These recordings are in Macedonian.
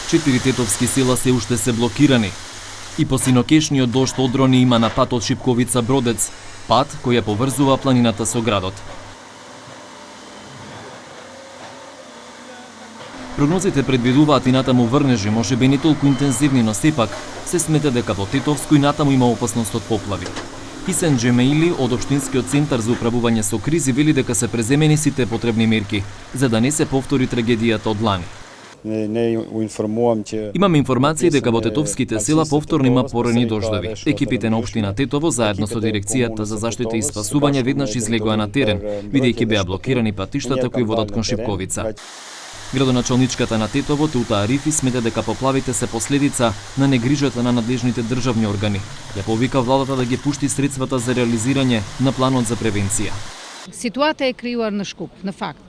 4 тетовски села се уште се блокирани. И по синокешниот дожд одрони има на патот Шипковица-Бродец, пат кој ја поврзува планината со градот. Прогнозите предвидуваат и натаму врнежи, можеби не толку интензивни, но сепак се смета дека во Тетовско и натаму има опасност од поплави. Хисен Джемеили од Општинскиот центар за управување со кризи вели дека се преземени сите потребни мерки за да не се повтори трагедијата од лани. Имам информации дека во тетовските села повторно има порани дождови. Екипите на општина Тетово заедно со дирекцијата за заштита и спасување веднаш излегоа на терен, бидејќи беа блокирани патиштата кои водат кон Шипковица. Градоначалничката на Тетово Тута Арифи смета дека поплавите се последица на негрижата на надлежните државни органи. Ја повика владата да ги пушти средствата за реализирање на планот за превенција. Ситуација е криуар на Шкуп, на факт.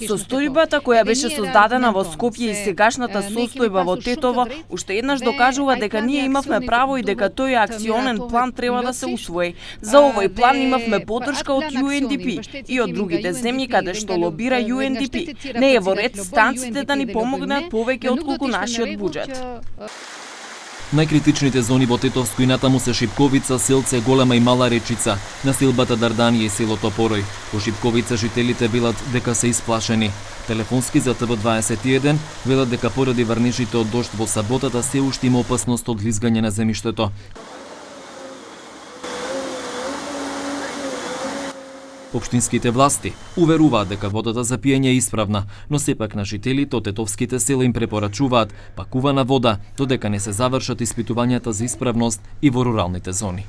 Состојбата која беше создадена во Скопје и сегашната состојба во Тетово уште еднаш докажува дека ние имавме право и дека тој акционен план треба да се усвои. За овој план имавме поддршка од UNDP и од другите земји каде што лобира UNDP. Не е во ред станците да ни помогнат повеќе отколку нашиот буџет. Најкритичните зони во Тетовско и натаму се Шипковица, Селце, Голема и Мала Речица, населбата Дарданија и селото Порој. Во Шипковица жителите велат дека се исплашени. Телефонски за ТВ21 велат дека поради врнежите од дожд во саботата се уште има опасност од лизгање на земјиштето. Општинските власти уверуваат дека водата за пиење е исправна, но сепак на жителите од тетовските села им препорачуваат пакувана вода додека не се завршат испитувањата за исправност и во руралните зони.